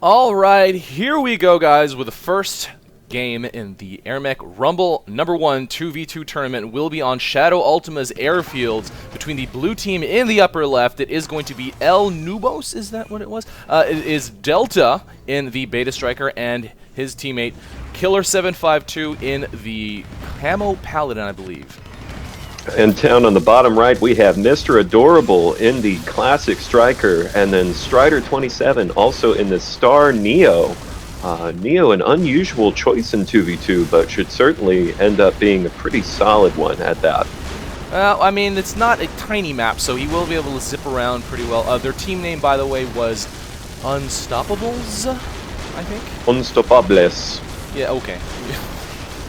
All right, here we go, guys, with the first game in the AirMech Rumble #1 2v2 tournament. Will be on ShadowUltima's Airfields between the blue team in the upper left. It is going to be Noobos, is that what it was? It is Delta in the Beta Striker and his teammate Killer752 in the Camo Paladin, I believe. And down on the bottom right, we have Mr. Adorable in the Classic Striker, and then Strider27 also in the Star Neo. Neo, an unusual choice in 2v2, but should certainly end up being a pretty solid one at that. I mean, it's not a tiny map, so he will be able to zip around pretty well. Their team name, by the way, was Unstoppables, I think? Unstoppables. Yeah, okay.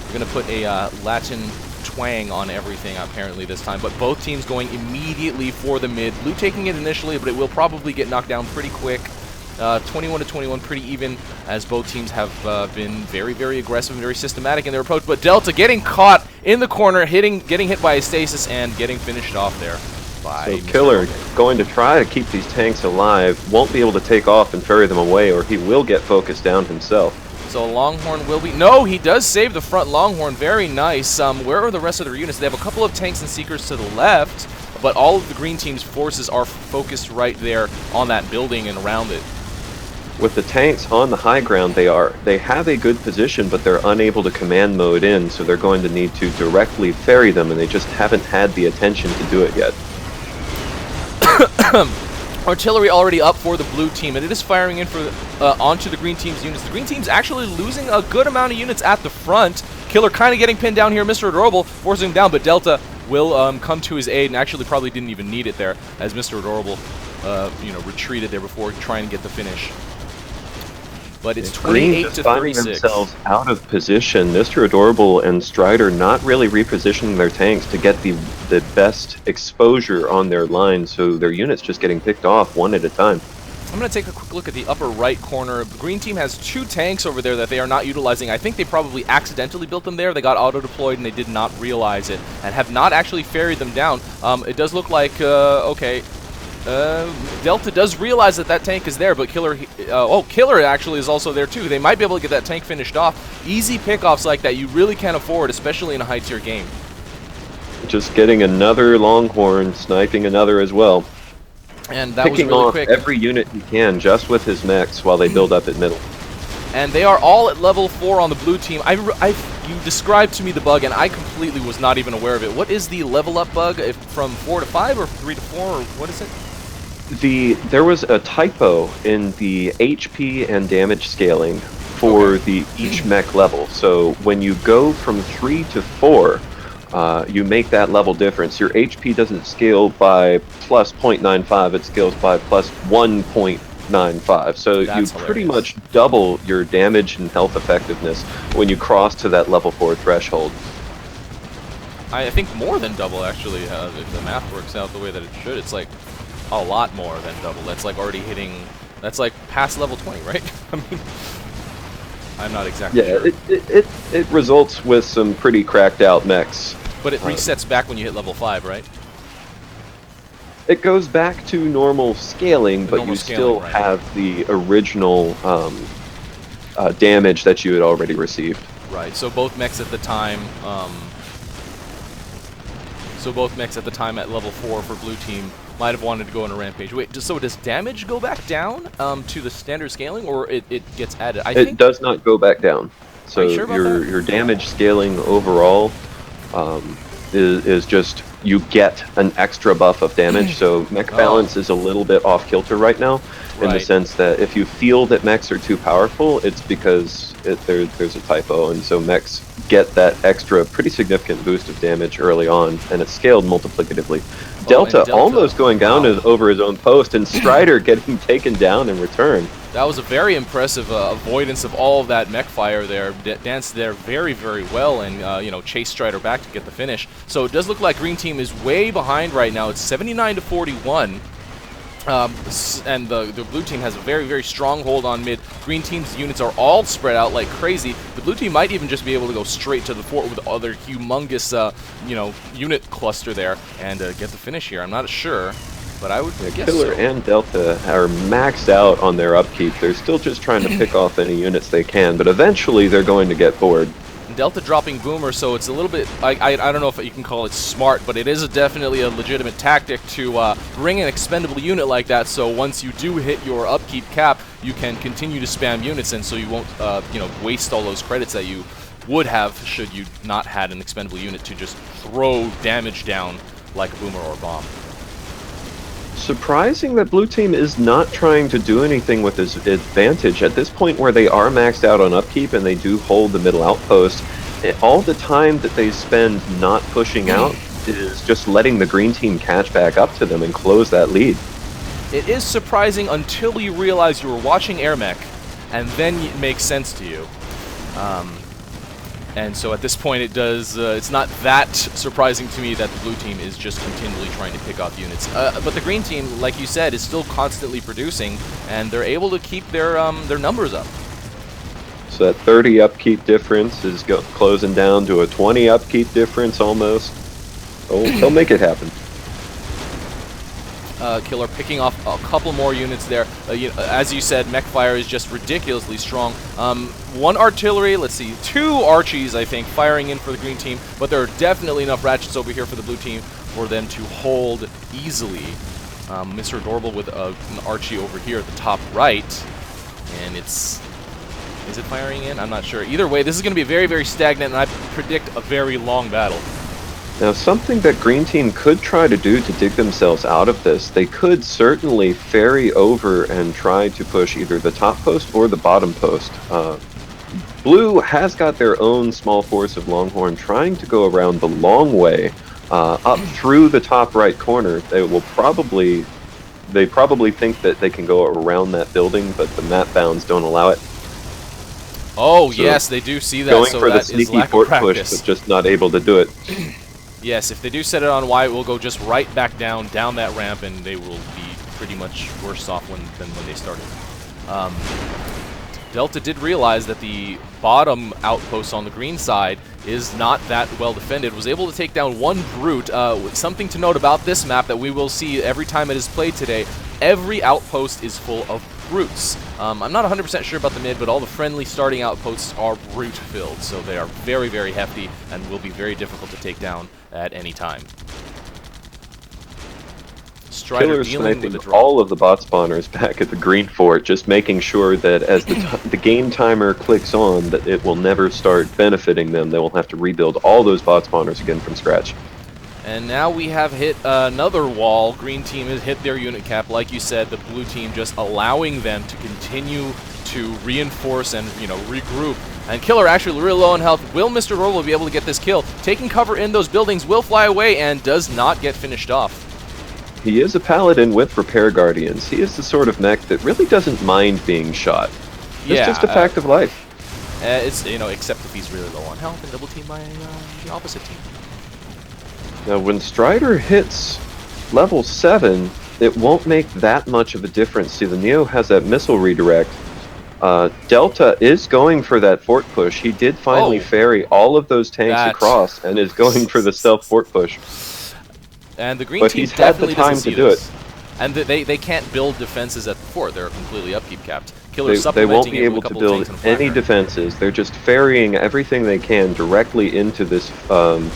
We're going to put a Latin twang on everything apparently this time, but both teams going immediately for the mid. Blue taking it initially, but it will probably get knocked down pretty quick. 21 to 21, pretty even, as both teams have been very, very aggressive and very systematic in their approach. But Delta getting caught in the corner, getting hit by a stasis and getting finished off there. So Killer going to try to keep these tanks alive, won't be able to take off and ferry them away, or he will get focused down himself. So Longhorn will be... No, he does save the front Longhorn. Very nice. Where are the rest of their units? They have a couple of tanks and Seekers to the left, but all of the green team's forces are focused right there on that building and around it. With the tanks on the high ground, they have a good position, but they're unable to command mode in, so they're going to need to directly ferry them, and they just haven't had the attention to do it yet. Artillery already up for the blue team, and it is firing in for onto the green team's units. The green team's actually losing a good amount of units at the front. Killer kind of getting pinned down here. Mr. Adorable forcing him down, but Delta will come to his aid, and actually probably didn't even need it there, as Mr. Adorable, retreated there before trying to get the finish. But it's 28 to 36. Finding themselves out of position. Mr. Adorable and Strider not really repositioning their tanks to get the best exposure on their line, so their units just getting picked off one at a time. I'm going to take a quick look at the upper right corner. The green team has 2 tanks over there that they are not utilizing. I think they probably accidentally built them there. They got auto-deployed and they did not realize it, and have not actually ferried them down. It does look like, okay... Delta does realize that that tank is there, but Killer actually is also there too. They might be able to get that tank finished off. Easy pickoffs like that you really can't afford, especially in a high tier game. Just getting another Longhorn, sniping another as well. And that was really off quick. Every unit he can just with his mechs while they build up at middle. And they are all at level 4 on the blue team. You described to me the bug, and I completely was not even aware of it. What is the level up bug? From 4 to 5 or 3 to 4, or what is it? There was a typo in the HP and damage scaling for each mech level. So when you go from 3 to 4, you make that level difference. Your HP doesn't scale by plus 0.95, it scales by plus 1.95. So That's you pretty much double your damage and health effectiveness when you cross to that level 4 threshold. I think more than double, actually, if the math works out the way that it should. It's like a lot more than double. That's like already hitting... That's like past level 20, right? I mean, I'm not exactly sure. Yeah, it results with some pretty cracked out mechs. But it resets back when you hit level 5, right? It goes back to normal scaling, but you still have the original damage that you had already received. Right, so both mechs at the time... at level 4 for blue team might have wanted to go on a rampage. Wait, so does damage go back down to the standard scaling, or it gets added? It does not go back down. So Are you sure about that? your damage scaling overall is just you get an extra buff of damage. So mech balance is a little bit off kilter right now, in the sense that if you feel that mechs are too powerful, it's because there's a typo, and so mechs get that extra pretty significant boost of damage early on, and it's scaled multiplicatively. Delta almost going down over his own post, and Strider getting taken down in return. That was a very impressive avoidance of all of that mech fire there. Danced there very, very well, and chased Strider back to get the finish. So it does look like green team is way behind right now. It's 79 to 41. And the blue team has a very, very strong hold on mid. Green team's units are all spread out like crazy. The blue team might even just be able to go straight to the fort with the other humongous, unit cluster there and get the finish here. I'm not sure. But I would guess Killer so. and Delta are maxed out on their upkeep. They're still just trying to pick off any units they can, but eventually they're going to get bored. Delta dropping Boomer, so it's a little bit, I don't know if you can call it smart, but it is definitely a legitimate tactic to bring an expendable unit like that, so once you do hit your upkeep cap, you can continue to spam units, and so you won't waste all those credits that you would have should you not had an expendable unit to just throw damage down like a Boomer or a bomb. Surprising that blue team is not trying to do anything with this advantage at this point where they are maxed out on upkeep and they do hold the middle outpost. All the time that they spend not pushing out is just letting the green team catch back up to them and close that lead. It is surprising until you realize you were watching AirMech, and then it makes sense to you. And so at this point it does, it's not that surprising to me that the blue team is just continually trying to pick off units. But the green team, like you said, is still constantly producing, and they're able to keep their numbers up. So that 30 upkeep difference is closing down to a 20 upkeep difference almost. Oh, they'll make it happen. Killer picking off a couple more units there. As you said, mech fire is just ridiculously strong. One artillery, let's see, 2 Archies, I think, firing in for the green team, but there are definitely enough ratchets over here for the blue team for them to hold easily. Mr. Adorable with an Archie over here at the top right, and is it firing in? I'm not sure. Either way, this is going to be very, very stagnant, and I predict a very long battle. Now, something that green team could try to do to dig themselves out of this, they could certainly ferry over and try to push either the top post or the bottom post. Blue has got their own small force of Longhorn trying to go around the long way up through the top right corner. They probably think that they can go around that building, but the map bounds don't allow it. Oh, So yes, they do see that, going so for the that is sneaky lack of fort push, practice. but just not able to do it. Yes, if they do set it on Y, it will go just right back down that ramp, and they will be pretty much worse off than when they started. Delta did realize that the bottom outpost on the green side is not that well defended, was able to take down one brute. Something to note about this map that we will see every time it is played today, every outpost is full of brutes. I'm not 100% sure about the mid, but all the friendly starting outposts are brute filled, so they are very, very hefty and will be very difficult to take down at any time. Strider Killer dealing with sniping a drop. all of the bot spawners back at the green fort, just making sure that as the game timer clicks on, that it will never start benefiting them. They will have to rebuild all those bot spawners again from scratch. And now we have hit another wall. Green team has hit their unit cap. Like you said, the blue team just allowing them to continue to reinforce and, regroup. And Killer actually really low on health. Will Mr. Adorable be able to get this kill? Taking cover in those buildings, will fly away and does not get finished off. He is a paladin with repair guardians. He is the sort of mech that really doesn't mind being shot. It's just a fact of life. It's, except if he's really low on health and double team by the opposite team. Now, when Strider hits level 7, it won't make that much of a difference. See, the Neo has that missile redirect. Delta is going for that fort push. He did finally ferry all of those tanks across and is going for the stealth fort push. And the green team definitely doesn't see this. And they can't build defenses at the fort. They're completely upkeep capped. They won't be able to build any defenses. They're just ferrying everything they can directly into this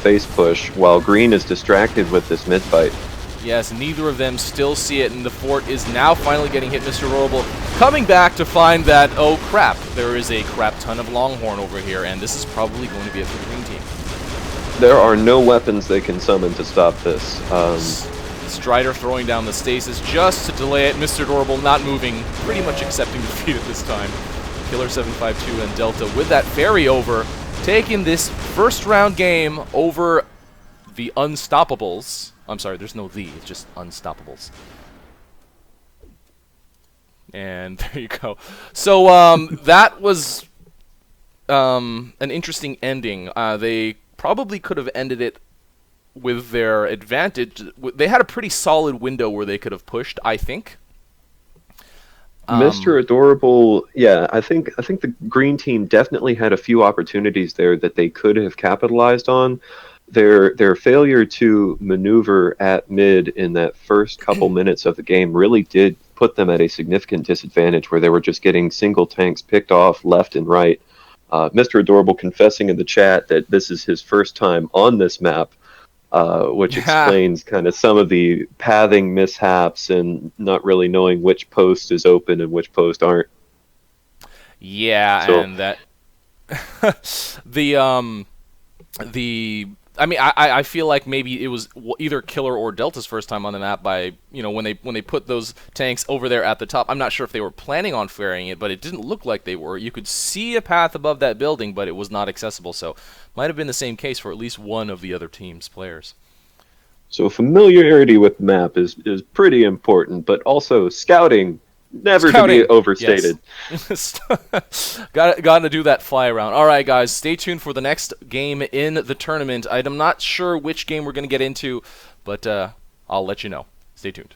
face push while green is distracted with this mid fight. Yes, neither of them still see it, and the fort is now finally getting hit. Mr. Adorable coming back to find that, oh crap, there is a crap ton of Longhorn over here, and this is probably going to be it for the green team. There are no weapons they can summon to stop this. Strider throwing down the stasis just to delay it. Mr. Adorable not moving, pretty much accepting defeat at this time. Killer 752 and Delta with that ferry over, taking this first round game over the Unstoppables. I'm sorry, there's no the, it's just Unstoppables. And there you go. So that was an interesting ending. They probably could have ended it with their advantage. They had a pretty solid window where they could have pushed, I think. Mr. Adorable, yeah, I think the green team definitely had a few opportunities there that they could have capitalized on. their failure to maneuver at mid in that first couple minutes of the game really did put them at a significant disadvantage, where they were just getting single tanks picked off left and right. Mr. Adorable confessing in the chat that this is his first time on this map, which explains kind of some of the pathing mishaps and not really knowing which post is open and which post aren't. Yeah, So, and that I mean, I feel like maybe it was either Killer or Delta's first time on the map by, when they put those tanks over there at the top. I'm not sure if they were planning on ferrying it, but it didn't look like they were. You could see a path above that building, but it was not accessible, so might have been the same case for at least one of the other team's players. So familiarity with the map is pretty important, but also scouting, never to be overstated. Yes. Got to do that fly around. All right, guys, stay tuned for the next game in the tournament. I'm not sure which game we're going to get into, but I'll let you know. Stay tuned.